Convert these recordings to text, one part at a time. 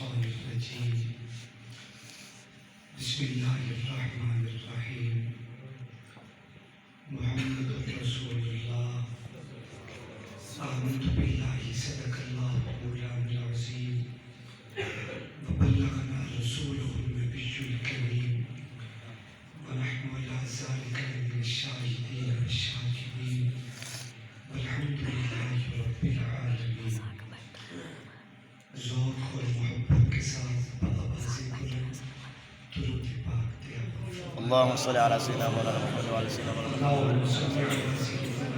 الشيطان الرجيم بسم الله الرحمن الرحيم محمد رسول الله آمنت بالله صدق الله مولانا العظيم وبلغنا رسوله النبي الكريم ونحن على ذلك من الشاهدين والشاكرين والحمد لله رب العالمين. ذوق اور محبت کے ساتھ آواز بلند درود پاک تلاوت. اللهم صل على سيدنا مولانا محمد وعلى سيدنا مولانا اللهم صل على سيدنا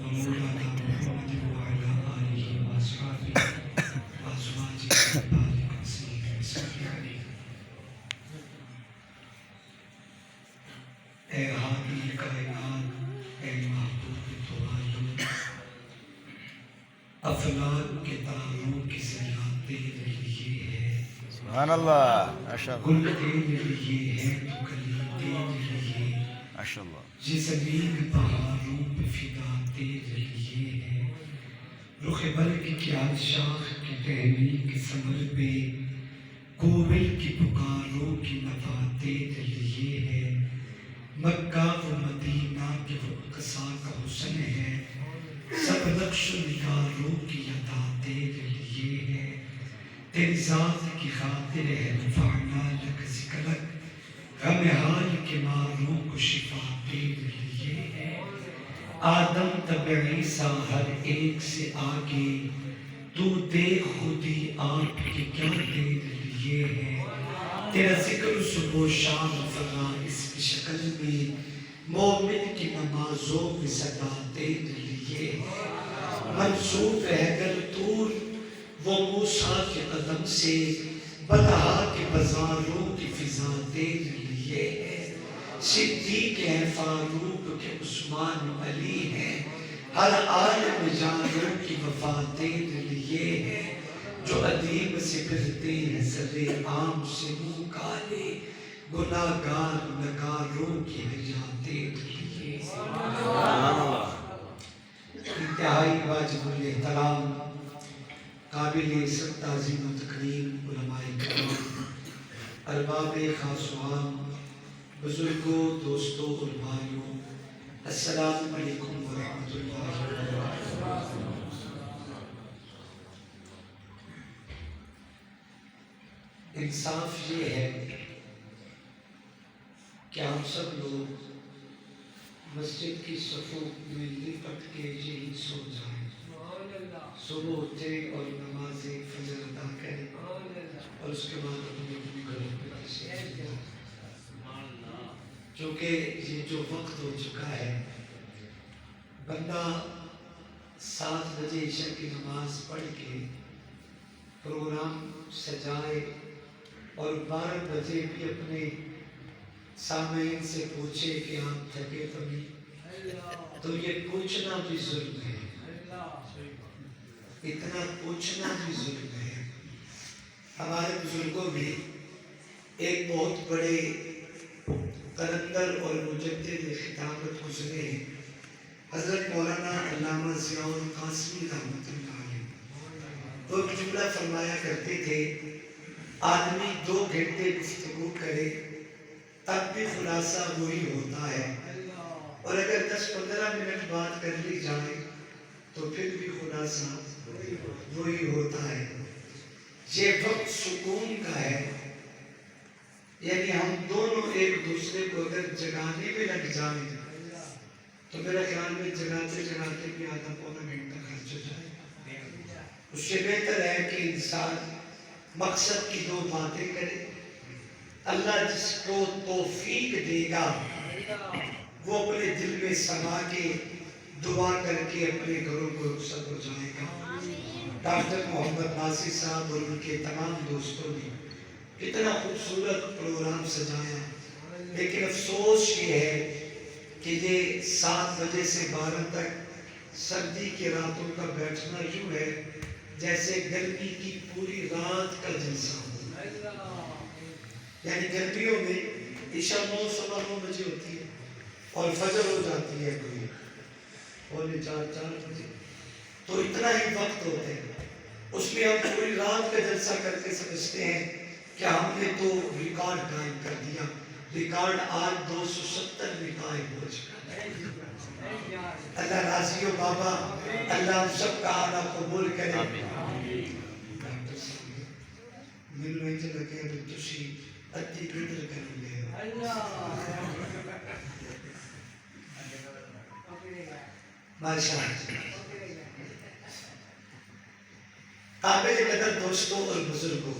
ومولانا محمد وعلى آله وأصحابه وأزواجه وبارك وسلم وسلم عليه. اے حاکم کائنات، اے محبوب تو عالم، افلاک کے تاروں کی زیادہ تیرے لیے ہے. سبحان اللہ، ماشاء اللہ گل تیرے لیے ہے تو کلی تیرے لیے، ماشاء اللہ. یہ زمین پہاڑوں پہ فدا تیرے لیے ہے. رخ برگ کی شاخ کی ٹہنی کے ثمر پہ کوبل کی پکاروں کی نوا تیرے لیے ہے. مکہ و مدینہ کے قصا کا حسن ہے، سب نقش و نگاروں کی ادا تیرے لیے ہے. تیری ذات کی خاطر ہے رفعنا لک ذکرک، غم حال کے ماروں کو شفا تیرے لیے ہے. آدم تب عیسیٰ ہر ایک سے آگے، تو دیکھ خودی آپ کے کیا تیرے لیے ہے. تیرا ذکر صبح و شام فرائض کی شکل میں، مومن کی نمازوں میں صدا تیرے لیے ہے. منصوب ہے اگر طور وہ موسیٰ کے قدم سے، بطحا کے بازاروں کی فضا تیرے لیے ہے. صدیق ہے فاروق کے عثمان علی ہیں، ہر عالم جانوں کی وفا تیرے لیے ہے. جو ادیب سے پھرتے ہیں سرے عام سے منہ کالے، گناہگار نگاروں کی حیا تیرے لیے. سبحان اللہ. انتہائی واجب الاحترام قابل سب تعظیم و تکریم علماء کرام، ارباب خاص و عام، بزرگوں، دوستوں اور بھائیوں، السلام علیکم ورحمۃ اللہ وبرکاتہ. انصاف یہ ہے کہ ہم سب لوگ مسجد کی صفوف میں لپٹ کے یہی سو جائیں، صبح اٹھے اور نماز فجر ادا کریں اور اس کے بعد اپنے اپنے گھروں پہ تشریف لائیں. چونکہ یہ جو وقت ہو چکا ہے، بندہ 7 بجے عشاء کی نماز پڑھ کے پروگرام سجائے اور 12 بجے بھی اپنے سامعین سے پوچھے کہ آپ تھکے تو نہیں، تو یہ پوچھنا بھی ظلم ہے. اتنا پوچھنا بھی ظلم ہے. ہمارے بزرگوں میں ایک بہت بڑے قلندر اور مجدد خطابت گزرے ہیں، حضرت مولانا علامہ ضیاء القاسمی رحمۃ اللہ علیہ. وہ ایک جملہ فرمایا کرتے تھے، آدمی 2 گھنٹے گفتگو کرے تب بھی خلاصہ وہی ہوتا ہے، اور اگر 10-15 منٹ بات کر لی جائے تو پھر بھی خلاصہ وہی ہوتا ہے. یہ وقت سکون کا ہے، یعنی ہم دونوں ایک دوسرے کو اگر جگانے میں لگ جائیں تو میرا خیال میں جگاتے جگاتے بھی آدھا پونا گھنٹہ خرچ ہو جائے. اس سے بہتر ہے کہ انسان مقصد کی 2 باتیں کرے. اللہ جس کو توفیق دے گا وہ اپنے دل میں سما کے دعا کر کے اپنے گھروں کو رخصت ہو جائے گا. ڈاکٹر محمد ناصر صاحب اور ان کے تمام دوستوں نے کتنا خوبصورت پروگرام سجایا، لیکن افسوس یہ ہے کہ یہ 7 بجے سے 12 تک سردی کی راتوں کا بیٹھنا یوں ہے جیسے گرمی کی پوری رات کا جلسہ ہو. یعنی گرمیوں میں عشاء 9-9:15 بجے ہوتی ہے اور فجر ہو جاتی ہے کوئی 3:45-4 بجے، تو اتنا ہی وقت ہوتا ہے. اس میں ہم پوری رات کا جلسہ کر کے سمجھتے ہیں کہ ہم نے تو ریکارڈ قائم کر دیا. ریکارڈ آج 270 میں قائم ہو چکا ہے. اللہ راضی ہو بابا, اللہ ہم سب کا آنا قبول کرے. مل میں تو لگے ابھی تسی ادھی قدر کریں گے. ماشاء اللہ. قابل قدر دوستوں اور بزرگوں,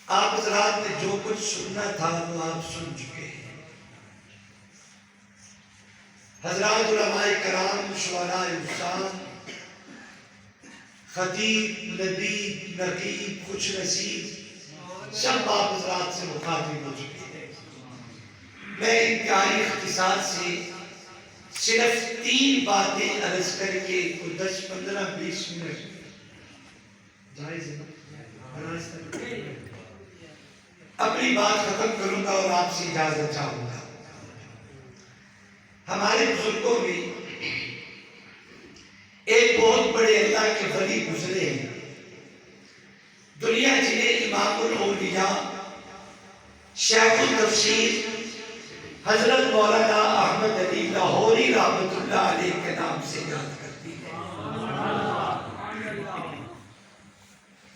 آپ حضرات نے جو کچھ سننا تھا وہ آپ سن چکے ہیں. حضرات علماء کرام, شعراء انسان, خطیب, ندیب, نقیب, خوش نصیب سب آپ حضرات سے مخاطب ہو چکے ہیں. میں انتہائی اختصار سے صرف 3 باتیں عرض کر کے 10, 15, 20 منٹ جائز ہے اپنی بات ختم کروں گا اور آپ سے اجازت چاہوں گا. ہمارے بزرگوں میں ایک بہت بڑے اللہ کے ولی گزرے ہیں, دنیا جنہیں امام الاولیاء, شیخ التفسیر حضرت مولانا احمد علی لاہوری رحمۃ اللہ علیہ کے نام سے یاد کرتی ہے.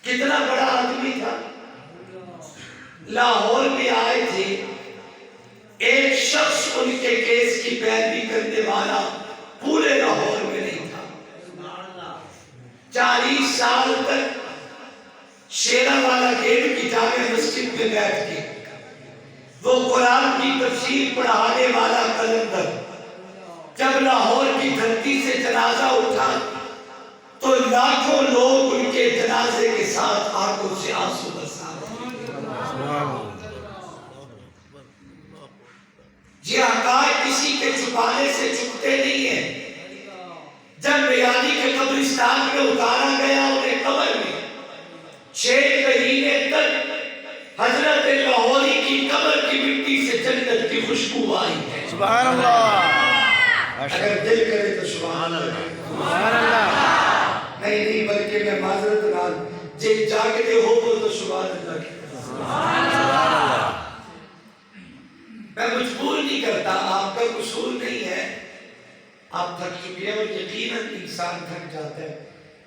کتنا بڑا آدمی تھا. لاہور میں آئے تھے, ایک شخص ان کے کیس کی پیروی کرنے والا پورے لاہور میں نہیں تھا. 40 سال تک شیرا والا گیٹ کی جامع مسجد میں بیٹھ کے وہ قرآن کی تفسیر پڑھانے والا قلندر جب لاہور کی دھرتی سے جنازہ اٹھا تو لاکھوں لوگ ان کے جنازے کے ساتھ آنکھوں سے آنسو برسا رہے. یہ حقائق کسی کے چھپانے سے چھپتے نہیں ہیں. جب بیانی کے قبرستان میں اتارا گیا انہیں قبر میں 6 مہینے تک حضرت لاہوری کی قبر کی مٹی سے جنت کی خوشبو آئی ہے. سبحان اللہ. اگر دل کرے تو سبحان اللہ. سبحان اللہ. نہیں بلکہ میں معذرت نال جن جاگتے ہو وہ تو سبحان اللہ کی. میں مجبور نہیں کرتا, آپ کا قصور نہیں ہے, آپ تھک چکے ہیں اور یقیناً انسان تھک جاتا ہے.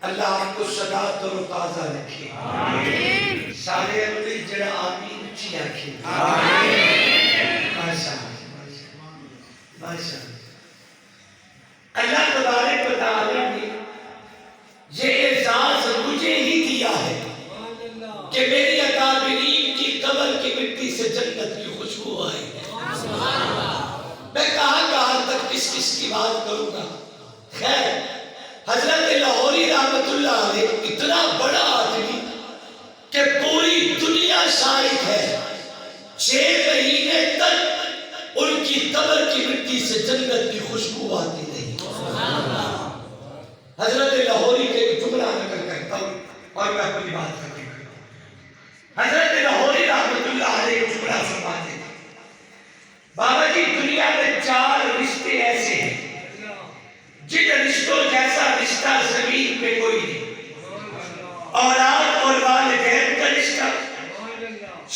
اللہ آپ کو صداقت اور تازہ رکھے. آمین. سارے عملی جڑا آمین اچھی آکھے. آمین. ماشاء اللہ. اللہ تبارک و تعالی نے یہ اعزاز مجھے ہی دیا ہے کہ میری اکابرین کی قبر کی مٹی سے جنت کی خوشبو آئی ہے. میں کہاں تک کس کی بات کروں گا. خیر, حضرت لاہوری رحمت اللہ علیہ اتنا بڑا آدمی کہ پوری دنیا شاہد ہے 6 مہینے تک ان کی قبر کی مٹی سے جنت کی خوشبو آتی رہی. حضرت لاہوری کے ایک جملہ نقل کرتا ہوں اور میں اپنی بات کرتا ہوں. حضرت لاہوری رحمت اللہ علیہ کو جملہ فرماتے ہیں, بابا جی دنیا میں 4 رشتے ایسے ہیں جن رشتوں جیسا رشتہ زمین پہ کوئی نہیں. اولاد اور والدین کا رشتہ,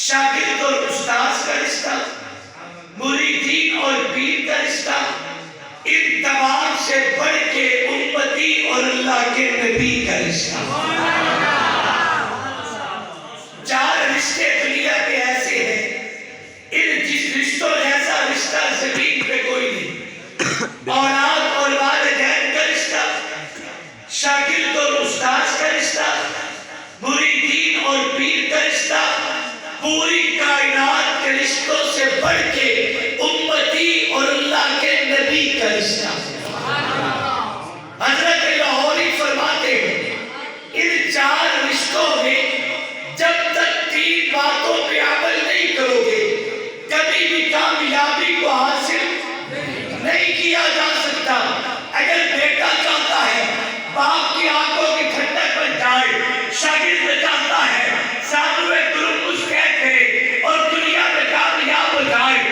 شاگرد اور استاذ کا رشتہ, مریدین اور پیر کا رشتہ, ان تمام سے بڑھ کے امتی اور اللہ کے نبی کا رشتہ. 4 رشتے دنیا میں ایسے ہیں, ان جس رشتوں جیسا رشتہ زمین پہ کوئی نہیں. اولاد اور والدین کا رشتہ, شاگرد اور استاذ کا رشتہ, مریدین اور پیر کا رشتہ, پوری کائنات کے رشتوں سے بڑھ کے امتی اور اللہ کے نبی کا رشتہ. حضرت لاہوری فرماتے ہیں ان 4 رشتوں میں جب تک 3 باتوں پہ عمل نہیں کرو گے کبھی بھی کامیابی کو حاصل نہیں کیا جا سکتا. اگر بیٹا چاہتا ہے باپ کی آنکھوں کی ٹھنڈک بن جائے, شاگرد چاہتا ہے ساتویں گروپ اس کہہ کرے اور دنیا میں کامیاب ہو جائے,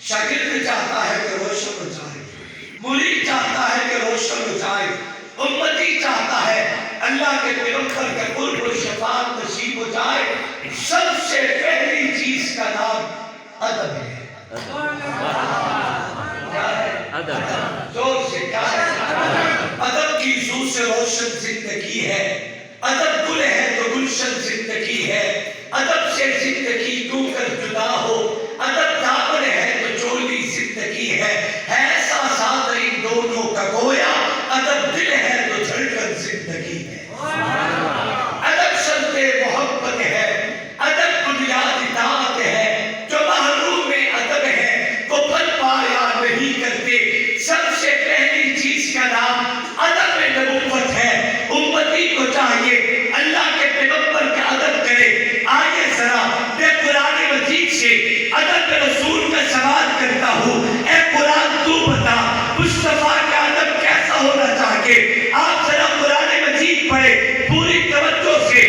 شاگرد چاہتا ہے کہ روشن ہو جائے، مرید چاہتا ہے کہ روشن ہو جائے، امتی چاہتا ہے اللہ کے پیغمبر کے قرب و شفاعت نصیب ہو جائے۔ سب سے پہلی چیز کا نام ادب ہے۔ کیا ہے؟ زور سے کیا ہے؟ ادب کی زو سے روشن زندگی ہے، ادب گل ہے تو گلشن زندگی ہے، ادب سے زندگی ڈوب کر جدا ہو، ادب دامن ہے تو چولی زندگی ہے ایسا ساتھ ان دونوں کا گویا، ادب دل ہے تو دھڑکن زندگی ہے۔ ادب شرط محبت ہے، ادب بنیاد اطاعت ہے، جو محروم ادب ہے وہ پل پایا نہیں کرتے۔ سب سے پہلی چیز کا نام ادب نبوت ہے۔ امتی کو چاہیے اللہ کے پیغمبر کا ادب کرے۔ آئیے ذرا میں قرآن مجید سے ادب رسول کا سوال کرتا ہوں، اے قرآن تو بتا مصطفیٰ کا ادب کیسا ہونا چاہیے؟ آپ ذرا قرآن مجید پڑھے پوری توجہ سے،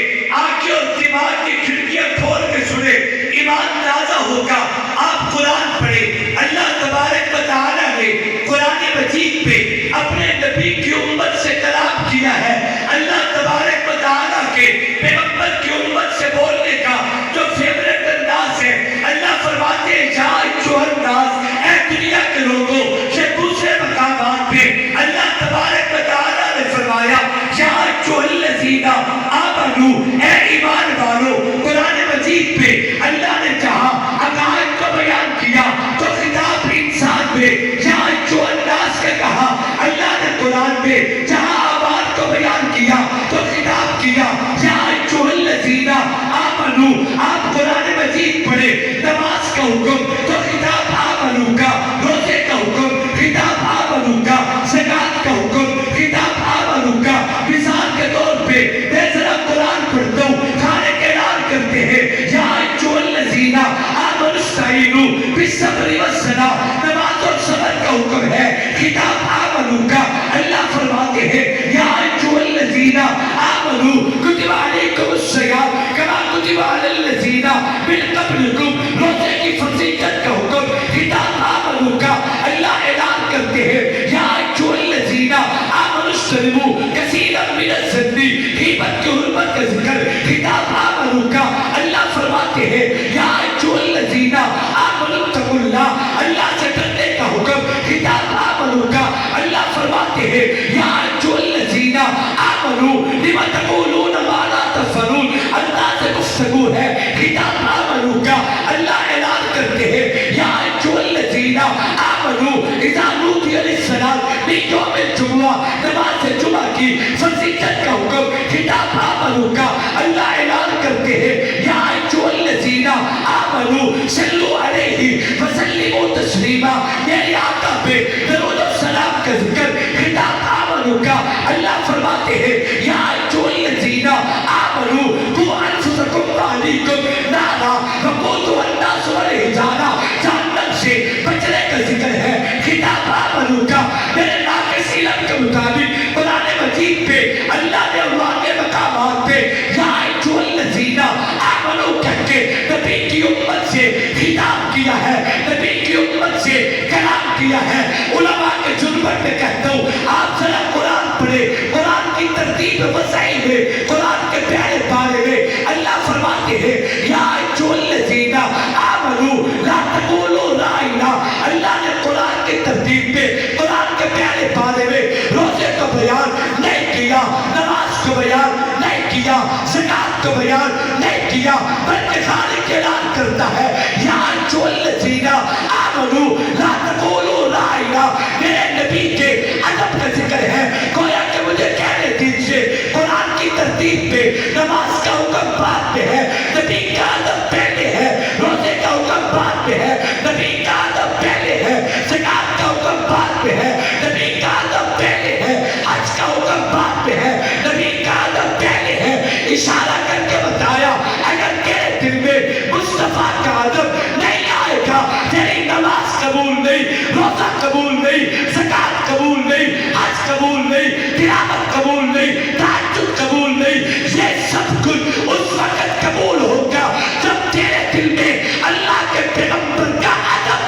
آنکھیں اور دماغ کی کھڑکیاں کھول کے سنے، ایمان تازہ ہوگا۔ آپ قرآن پڑھے، اللہ تبارک و تعالیٰ نے قرآن مجید پہ اپنے نبی کی امت سے کلام کیا ہے۔ اللہ تبارک و تعالیٰ کے پیغمبر کی امت سے بولنے کا جو فیوریٹ انداز ہے، اللہ فرماتے ہیں جا ایچو الناس، اے دنیا کے لوگوں، یہ دوسرے مقامات پہ اللہ تبارک و تعالیٰ نے فرمایا جا ایچو الذین آمنوا، اے ایمان والو۔ قرآن مجید پہ اللہ نے جہاں عقائد کو بیان کیا تو خطاب انسان میں جا ایچو الناس کا کہا۔ اللہ نے قرآن میں جہاں آباد کو بیان کیا تو خطاب کیا جا ایچو الذین آمنوا۔ آپ قرآن مجید پڑھے، نماز کا حکم تو خطاب آمنو کا، روزے کا حکم خطاب آمنو کا، زکوٰۃ کا حکم خطاب آمنو کا۔ مثال کے طور پہ میں ذرا قرآن پڑھتا ہوں، کھانے کے اعلان کرتے ہیں یا ایچو الذین آمنوا استعینوا بالصبر والصلاۃ، نماز اور صبر کا حکم ہے خطاب آمنو کا۔ اللہ فرماتے ہیں یا ایچو الذین آمنوا کتب علیکم الصیام کما کتب علی الذین من قبلکم، روزے کی فضیلت کا حکم خطاب آمنو کا۔ اللہ اعلان کرتے ہیں یا ایچو الذین آمنوا اجتنبوا کثیرا من الظن، غیبت کی حرمت کا ذکر خطاب آمنو کا۔ اللہ فرماتے ہیں یا ایچو الذین آمنوا اتقوا اللہ، اللہ سے ڈرنے کا حکم خطاب آمنو کا۔ اللہ فرماتے ہیں یا ایچو الذین آمنوا لم تقولون ما لا تفعلون، اللہ سے گفتگو ہے خطاب آمنو کا۔ اللہ اعلان کرتے ہیں یا ایچو الذین آمنوا اذا نودی للصلاۃ من یوم الجمعہ، نماز جمعہ کی فضیلت کا حکم خطاب آمنو کا۔ اللہ اعلان کرتے ہیں یا ایچو الذین آمنوا صلوا علیہ وسلموا تسلیما، میرے آقا پہ درود و سلام کا ذکر خطاب آمنو کا۔ اللہ فرماتے ہیں یا ایچو الذین آمنوا قوا انفسکم واہلیکم نارا وقودها الناس والحجارہ، جہنم سے بچنے کا ذکر ہے خطاب آمنو کا۔ میرے ناقص علم کے مطابق قرآن مجید پہ اللہ نے واقع مقامات پہ یا ایچو الذین آمنوا کہہ کے نبی کی امت سے خطاب کیا ہے، نبی کی امت سے کلام کیا ہے۔ علماء کے جربت میں کہتا ہوں آپ ذرا قرآن پڑھے، قرآن کی ترتیب وسعی ہے، قرآن کے پیارے پارے میں اللہ فرماتے ہیں یا ایچو الذین آمنوا لا تقولوا رائنا۔ اللہ نے قرآن کی ترتیب میں قرآن کے پیارے پارے میں روزے کو بیان نہیں کیا، نماز کو بیان نہیں کیا، زکوٰۃ کو بیان نہیں کیا، بلکہ خالق اعلان کرتا ہے یا ایچو الذین آمنوا لا تقولوا رائنا۔ میرے نبی کے ادب کا ذکر ہے، گویا کہ مجھے کہنے دیجئے قرآن کی ترتیب پہ نماز کا حکم بعد میں ہے، نبی کا ادب پہلے ہے، روزے کا حکم بعد میں ہے، نبی کا ادب پہلے ہے، زکوٰۃ کا حکم بعد میں ہے، نبی کا ادب پہلے ہے، حج کا حکم بعد میں ہے، نبی کا ادب پہلے ہے۔ اشارہ کر کے بتایا اگر تیرے دل میں مصطفیٰ کا ادب نہیں آئے گا، تیری نماز قبول نہیں، روزہ قبول نہیں، زکوٰۃ قبول نہیں، حج قبول نہیں، تلاوت قبول نہیں، تہجد قبول نہیں۔ یہ سب کچھ اس وقت قبول ہوگا جب تیرے دل میں اللہ کے پیغمبر کا ادب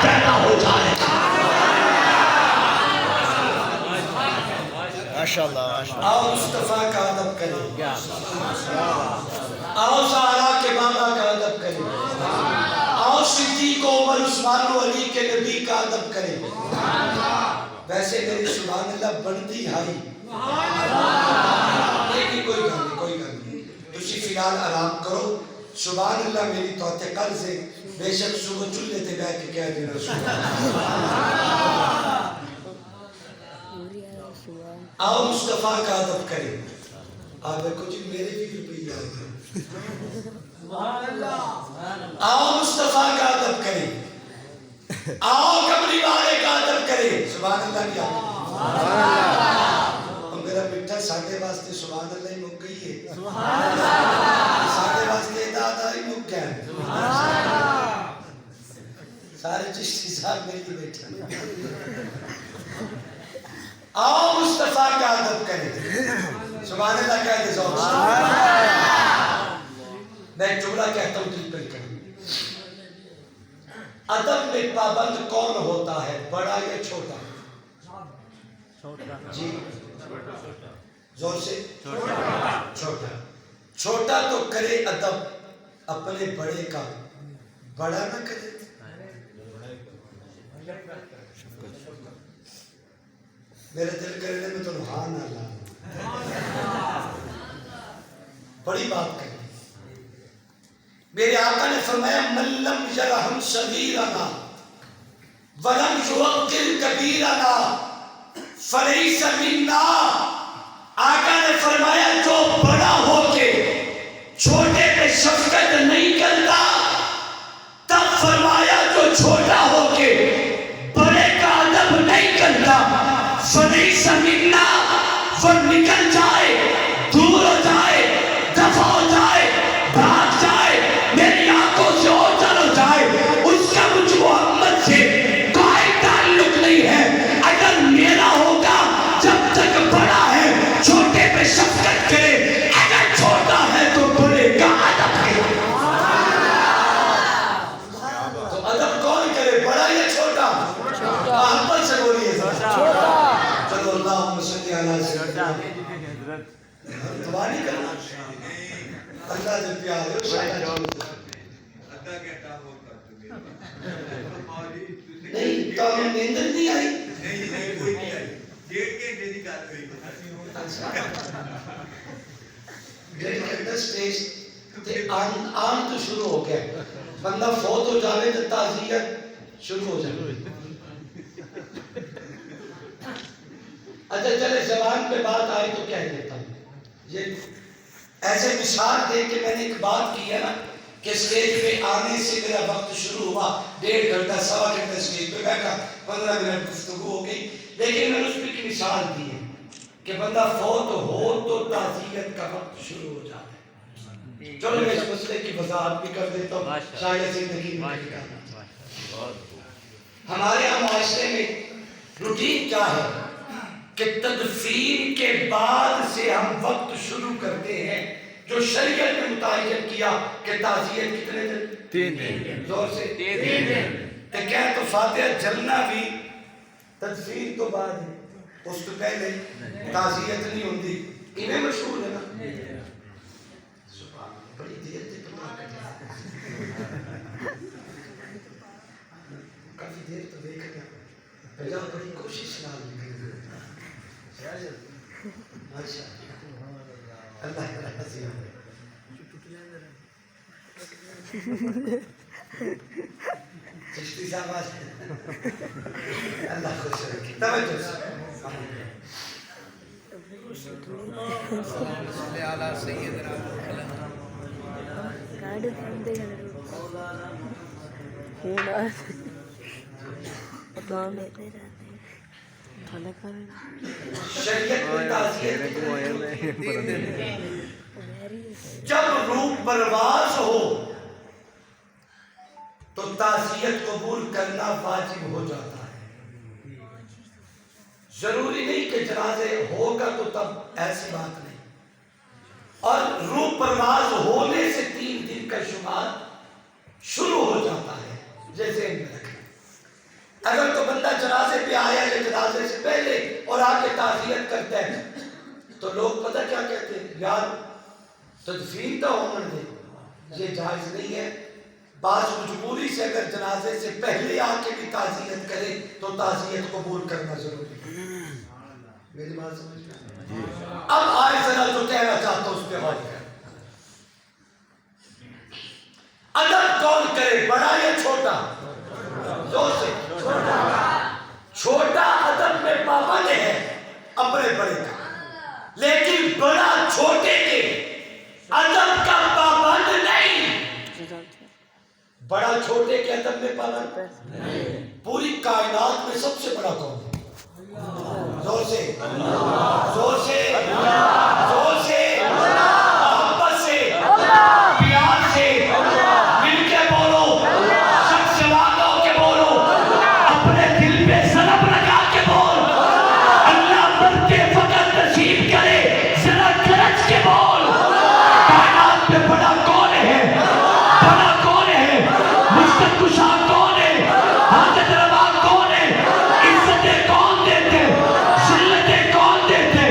پڑی کہ نبی کا ادب کرے. ویسے میری سبحان اللہ بنتی ہائی لیکن کوئی گل نہیں تسی فی الحال آرام کرو. سبحان اللہ میری توتے کل سے بے شک صبح چولھے تے بیٹھ کے کہہ دینا سبحان اللہ. آؤ مصطفیٰ کا ادب کرے. آپ دیکھو جی میرے فکر پہ یاد ہے. آؤ مصطفیٰ کا ادب کرے. آؤ کملی والے کا ادب کرے. سبحان اللہ کیا اور میرا بیٹا ساڑھے واسطے سبحان اللہ ہی مک گئی ہے. ساڑھے واسطے دادا ہی مک گیا ہے. سارے چشتی صاحب میری بیٹھا. آؤ مصطفیٰ کا ادب کرے. سبحان اللہ کہہ دے ذوق سے. میں ایک جملہ کہتا ہوں دل پر کروں. ادب میں پابند کون ہوتا ہے بڑا یا چھوٹا؟ جی زور سے. چھوٹا. چھوٹا تو کرے ادب اپنے بڑے کا بڑا نہ کرے. میرے دل کرنے میں تو ہاں نہ لا بڑی بات کریں. میرے آقا نے فرمایا من لم یرحم صغیرنا ولم یوقر کبیرنا فلیس منا. آقا نے فرمایا جو بڑا ہو کے چھوٹے پہ شفقت نہیں کرتا تب فرمایا جو چھوٹا ہو کے بڑے کا ادب نہیں کرتا فلیس منا. وہ نکل جائے دور ہو جائے دفع ہو جائے بھاگ جائے میری آنکھوں سے اوجھل ہو جائے اس کا مجھ محمد سے کوئی تعلق نہیں ہے. اگر میرا ہوگا جب تک بڑا ہے چھوٹے پہ شفقت کرے. اگر چھوٹا ہے تو بڑے کا ادب کرے. تو ادب کون کرے بڑا یا چھوٹا؟ محبت سے بولیے چھوٹا. چلو اللہم صلی علی سیدنا دعا نہیں کرنا اللہ سے پیار ہو شاید نہیں تو ہمیں نیندر نہیں آئی. نہیں کوئی نہیں آئی. 1.5 گھنٹے کی بات ہوئی. ڈیڑھ گھنٹہ سٹیج عام تو شروع ہو گیا. بندہ فوت ہو جاوے تو تعزیت شروع ہو جائے. اچھا چلے زبان پہ بات آئی تو کہہ دیتا ہوں. یہ ایسے مثال دے کے میں نے ایک بات کی ہے نا کہ سٹیج پہ آنے سے میرا وقت شروع ہوا 1.5 گھنٹہ سوا گھنٹہ سٹیج پہ بیٹھا 15 منٹ گفتگو ہو گئی. لیکن میں نے اس پہ ایک مثال دی ہے کہ بندہ فوت ہو تو تعزیت کا وقت شروع ہو جاتا ہے. چلو میں اس مسئلے کی وضاحت بھی کر دیتا ہوں شاید زندگی میں ہمارے یہاں معاشرے میں روٹین کیا ہے کہ تدفین کے بعد سے ہم وقت شروع کرتے ہیں جو شریعت نے متعین کیا کہ تعزیت کتنے دن؟ 3 دن. زور سے 3 دن. تو کیا تو فاتحہ جلنا بھی تدفین تو بعد ہے اس تو پہلے تعزیت نہیں ہوتی. انہیں مشہور ہے نا بڑی دیر تک کافی دیر تو دیکھ گیا پہلا بڑی کوشش نہ اللہ چشتی صاحب اللہ خوش رکھے. توجہ صلی علی سیدنا جب روح پرواز ہو تو تعزیت قبول کرنا واجب ہو جاتا ہے. ضروری نہیں کہ جنازے ہوگا تو تب ایسی بات نہیں. اور روح پرواز ہونے سے 3 دن کا شمار شروع ہو جاتا ہے. جیسے اگر تو بندہ جنازے پہ آیا یا جنازے سے پہلے اور آ کے تعزیت کرتا ہے تو لوگ پتہ کیا کہتے ہیں یار تدفین تو ہونے دے. یہ جائز نہیں ہے. بعض مجبوری سے اگر جنازے سے پہلے آ کے بھی تعزیت کرے تو تعزیت قبول کرنا ضروری ہے. میری بات سمجھ گئے؟ اب آئے ذرا جو کہنا چاہتا ہوں اس پہ غور کریں. ادب کون کرے، بڑا یا چھوٹا؟ زور سے. چھوٹا ادب میں پابند ہے اپنے بڑے کا، لیکن بڑا چھوٹے کے ادب کا پابند نہیں. بڑا چھوٹے کے ادب میں پابند. پوری کائنات میں سب سے بڑا کون ہے؟ زور سے زور سے زور سے محبت سے پیار سے مل کے بولو، شخص والوں کے بولو، اپنے دل پہ ضرب لگا کے بول. اللہ مرتے وقت نصیب کرے، ذرا گرج کے بول. کائنات میں بڑا کون ہے؟ بڑا کون ہے؟ مشکل کشا کون ہے؟ حاجت روا کون ہے؟ عزتیں کون دیتے؟ ذلتیں کون دیتے؟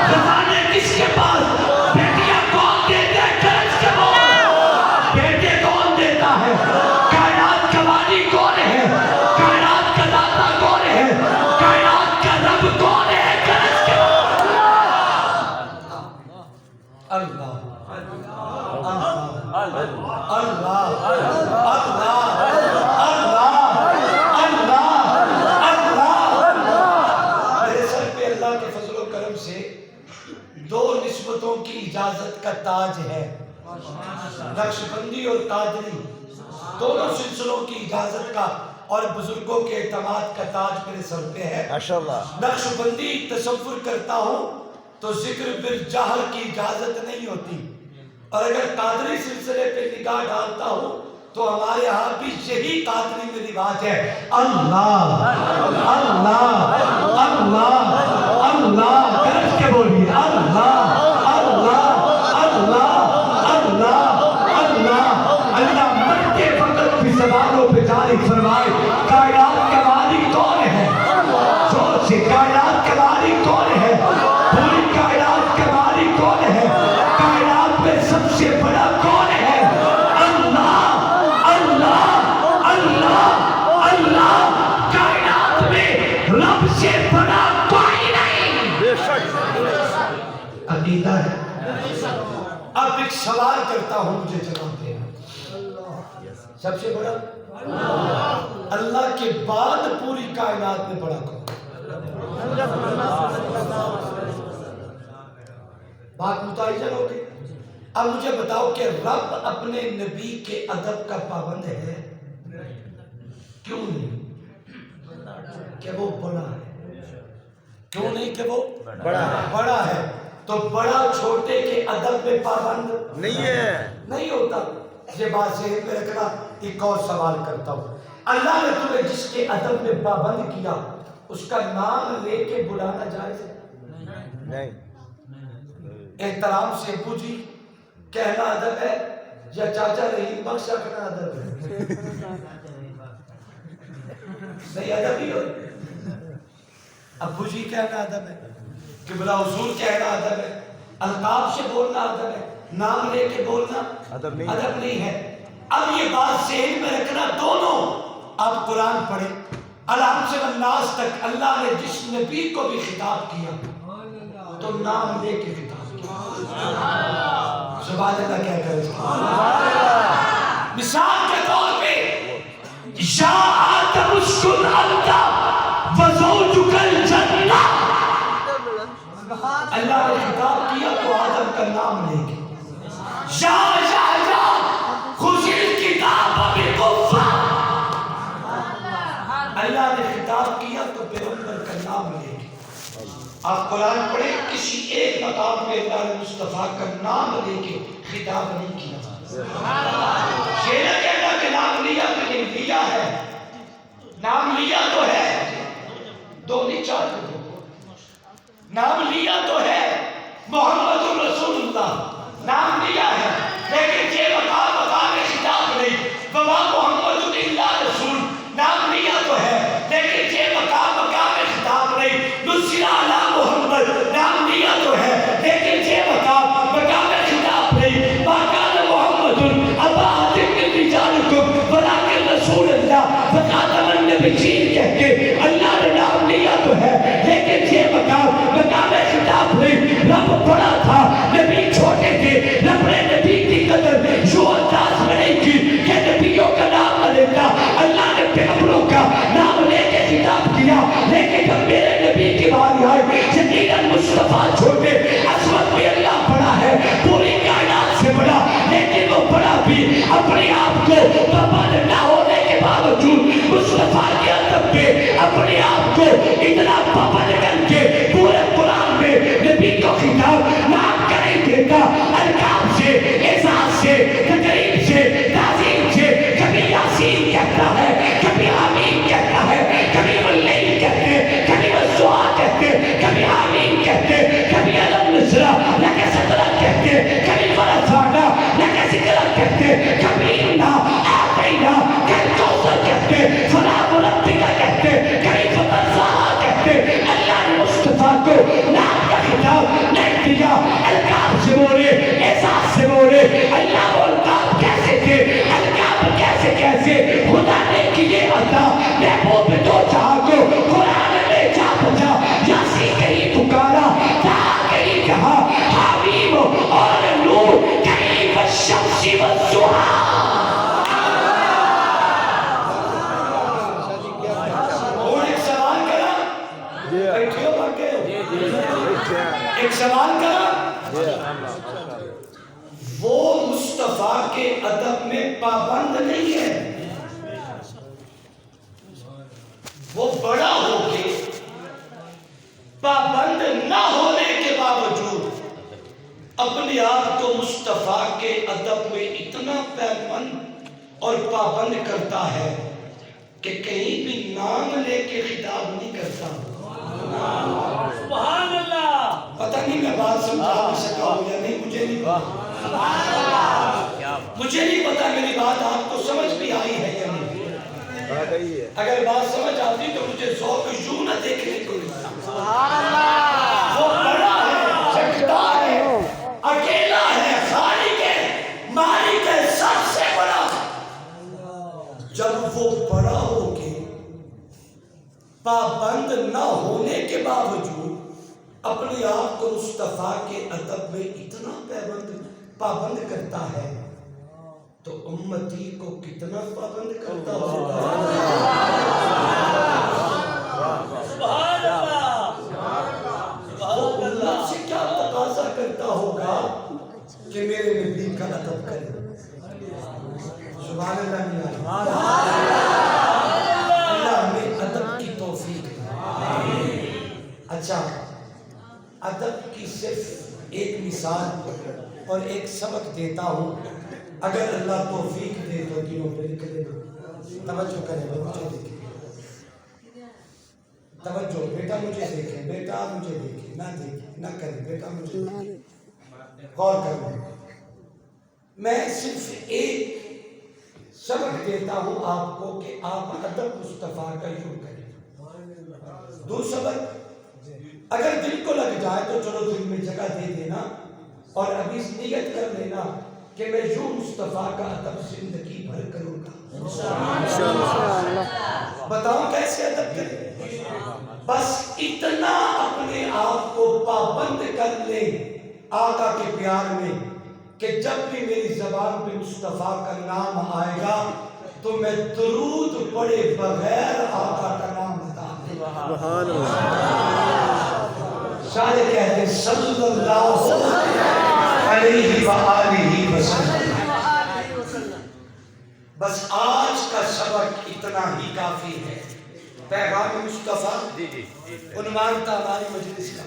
خزانے کس کے پاس؟ بیٹیاں کون دیتے؟ گرج کے بول. بیٹے کون دیتا ہے؟ کائنات کا والی کون ہے؟ کائنات کا داتا کون ہے؟ کائنات کا رب کون ہے؟ گرج کے بول. اللہ اللہ اللہ اللہ اللہ. میرے سر پہ اللہ کے فضل و کرم سے دو نسبتوں کی اجازت کا تاج ہے. نقشبندی اور قادری دونوں سلسلوں کی اجازت کا اور بزرگوں کے اعتماد کا تاج میرے سر پہ ہے. نقشبندی تصور کرتا ہوں تو ذکر بالجہر کی اجازت نہیں ہوتی، اور اگر قادری سلسلے پہ نگاہ ڈالتا ہوں تو ہمارے ہاں بھی یہی قادری میں رواج ہے. اللہ اللہ اللہ اللہ گرج کے بولیے. اللہ اللہ اللہ اللہ اللہ. اللہ مرتے وقت بھی زبانوں پہ جاری فرمائے. کائنات کا والی کون ہے؟ زور سے. کائنات کا والی کون ہے؟ پوری کائنات کا والی کون ہے؟ کائنات میں سب سے بڑا کون ہے؟ اللہ اللہ اللہ اللہ. کائنات میں رب سے بڑا کوئی نہیں. عقیدہ ہے. اب ایک سوال کرتا ہوں، مجھے جواب دینا. سب سے بڑا اللہ کے بعد پوری کائنات میں بڑا کون؟ بات متعین ہو گئی. اب مجھے بتاؤ کہ رب اپنے نبی کے ادب کا پابند ہے؟ کیوں نہیں؟ کہ وہ بڑا ہے. کیوں نہیں کہ وہ بڑا ہے؟ تو بڑا چھوٹے کے ادب میں پابند نہیں ہے، نہیں ہوتا. یہ بات ذہن میں رکھنا. ایک اور سوال کرتا ہوں. اللہ نے تمہیں جس کے ادب میں پابند کیا اس کا نام لے کے بلانا جائز ہے؟ نہیں. احترام سے ابو جی کہنا ادب ہے یا چاچا رحیم بخش کہنا ادب ہے؟ نہیں ادب ہی ہو. ابو جی کہنا ادب ہے، قبلہ حضور کہنا ادب ہے، القاب سے بولنا ادب ہے، نام لے کے بولنا ادب نہیں ہے. اب یہ بات ذہن میں رکھنا. دونوں آپ قرآن پڑھیں الحم سے الناس تک اللہ نے جس نبی کو بھی خطاب کیا تو نام لے کے خطاب کیا. سبحان اللہ کہہ کر مثال کے طور پہ یا آدم اسکن انت وزوجک الجنہ. اللہ نے خطاب کیا تو آدم کا نام لے کے. یا خذ الکتاب بقوہ. اللہ نے خطاب کیا تو پیغمبر کا نام لے کے. آپ قرآن پڑھیں کسی ایک مقام پہ اللہ نے مصطفیٰ کا نام لے کے خطاب نہیں کیا. یہ نہ کہنا کہ نام لیا کہ نہیں لیا ہے. نام لیا تو ہے، دو نہیں چار دو. نام لیا تو ہے محمد رسول اللہ. نام لیا ہے لیکن یہ مقام خطاب نہیں. وما محمد الا رسول. نام لیا تو ہے لیکن یہ مقام خطاب نہیں. نزل علی محمد. نام لیا تو ہے لیکن یہ مقام خطاب نہیں. ما کان محمد ابا احد من رجالکم یسین کہہ کے اللہ نے نام لیا تو ہے، لیکن یہ مقام خطاب نہیں، رب بڑا تھا نبی چھوٹے تھے، رب نے نبی کی قدر یوں انداز میں نہیں کی کہ نبیوں کا نام لیتا، اللہ نے پیغمبروں کا نام لے کے خطاب کیا، لیکن جب میرے نبی کی باری آئی یقیناً مصطفیٰ چھوٹے، عظمت میں اللہ بڑا ہے پوری کائنات سے بڑا، لیکن وہ بڑا بھی اپنے آپ کو پابند نہ ہونے کے باوجود مصطفیٰ کے ادب پہ اپنے آپ کو اتنا پابند کر کے پورے قرآن میں نبی کو خطاب نام کا نہیں دیتا، القاب سے، اعزاز سے، تقریب سے، تعظیم سے، کبھی یاسین کہتا ہے، کبھی آمین کہتا ہے، کبھی واللیل کہتے، کبھی والضحیٰ کہتے، کبھی آمین کہتے، کبھی الم نشرح لک صدرک کہتے، کبھی ورفعنا لک ذکرک کہتے، کبھی انا اعطیناک الکوثر کہتے، فلا وربک کہتے، کبھی فتنزاہا کہتے۔ اللہ نے مصطفیٰ کو نام کا خطاب نہیں دیا، القاب سے بولے، احساس سے بولے، اللہ وہ القاب کیسے تھے، القاب کیسے کیسے خدا نے کیے عطا، محبوب دو جہاں کو قرآن میں جا بجا، یاسین کہیں پکارا، تہا کہیں کہا، حمیم اور نور کہیں والشمس والضحیٰ۔ ایک سوال کرا، وہ مصطفیٰ کے ادب میں پابند نہیں ہے، وہ بڑا ہو کے پابند نہ ہونے کے باوجود اپنے آپ کو مصطفیٰ کے ادب میں اتنا پابند اور پابند کرتا ہے کہ کہیں بھی نام لے کے خطاب نہیں کرتا۔ سبحان اللہ۔ پتہ نہیں میں بات سمجھا بھی سکا ہوں یا نہیں، مجھے نہیں پتا، مجھے نہیں پتا میری بات آپ کو سمجھ بھی آئی ہے یا نہیں۔ اگر بات سمجھ آتی تو مجھے ذوق یوں نہ دیکھنے کو ملتا۔ وہ بڑا ہے، جگدار ہے، اکیلا ہے، خالق ہے، مالک ہے، سب سے بڑا۔ جب وہ بڑا ہو کے پابند نہ ہونے کے باوجود اپنے آپ کو مصطفیٰ کے ادب میں اتنا پابند کرتا ہے تو امتی کو کتنا پابند کرتا ہوگا۔ وہ امت سے کیا تقاضا کرتا ہوگا کہ میرے نبی کا ادب کرے۔ سبحان اللہ۔ اللہ ہمیں ادب کی توفیق دے۔ اچھا، ادب کی صرف ایک مثال اور ایک سبق دیتا ہوں، اگر اللہ توفیق دے تو دلوں پہ لکھ دے۔ توجہ کریں، مجھے دیکھیں، توجہ، بیٹا مجھے دیکھیں، بیٹا مجھے دیکھیں، نہ دیکھیں، نہ کریں، بیٹا مجھے دیکھیں، غور کریں۔ میں صرف ایک سبق دیتا ہوں آپ کو کہ آپ ادب مصطفیٰ کا یوں کریں۔ دوسرا سبق، اگر دل کو لگ جائے تو چلو دل میں جگہ دے دینا اور ابھی نیت کر لینا کہ میں یوں مصطفیٰ کا ادب زندگی بھر کروں گا۔ بتاؤں کیسے ادب کریں؟ بس اتنا اپنے آپ کو پابند کر لیں آقا کے پیار میں کہ جب بھی میری زبان پہ مصطفیٰ کا نام آئے گا تو میں درود پڑھے بغیر آقا کا نام بتا دوں۔ سبحان اللہ۔ سارے کہتے ہیں صلی اللہ علیہ وآلہ وسلم۔ بس آج کا سبق اتنا ہی کافی ہے۔ پیغام مصطفیٰ عنوان تھا ہماری مجلس کا،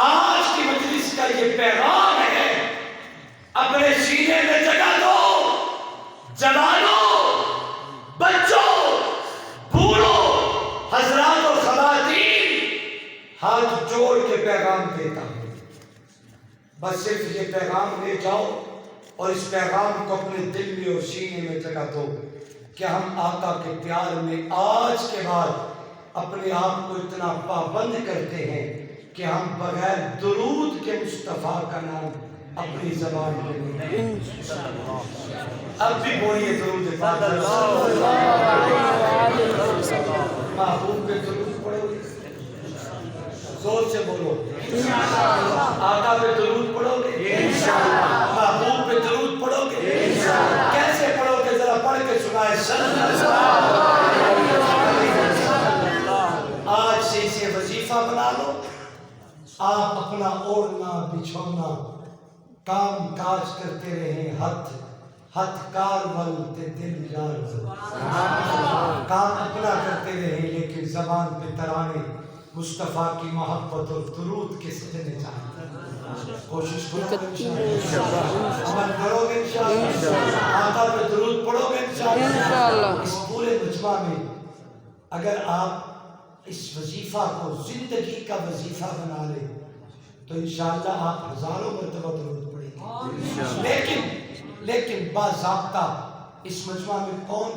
آج کی مجلس کا یہ پیغام ہے، اپنے سینے میں جگہ دو، جوانوں، بچوں، بوڑھوں، حضرات اور خواتین، ہاتھ جوڑ کے پیغام دیتا ہوں، بس صرف یہ پیغام لے جاؤ اور اس پیغام کو اپنے دل میں اور سینے میں جگہ دو کہ ہم آقا کے پیار میں آج کے بعد اپنے آپ کو اتنا پابند کرتے ہیں کہ ہم بغیر درود کے مصطفیٰ کا نام اپنی زبان پہ نہیں۔ اب بھی بولیے درود پاک۔ محبوب پہ درود پڑھو گے؟ زور سے بولو آقا پہ درود پڑھو گے؟ محبوب پہ درود پڑھو گے؟ کیسے پڑھو گے ذرا پڑھ کے سنائے صلی اللہ علیہ وسلم۔ آج سے اسے وظیفہ بنا لو، آپ اپنا اوڑھنا بچھونا کام کاج کرتے رہیں، ہتھ کار ول تے دل یار ول، کام اپنا کرتے رہیں لیکن زبان پہ ترانے مصطفیٰ کی محبت اور درود کے سجنے چاہتے، کوشش کرو گے انشاءاللہ، عمل کرو گے انشاءاللہ، آقا پہ درود پڑھو گے انشاءاللہ۔ اس پورے مجمع میں اگر آپ اس وظیفہ کو زندگی کا وظیفہ بنا لیں تو انشاءاللہ آپ ہزاروں مرتبہ درود پڑھیں گے، لیکن باضابطہ اس مجمع میں کون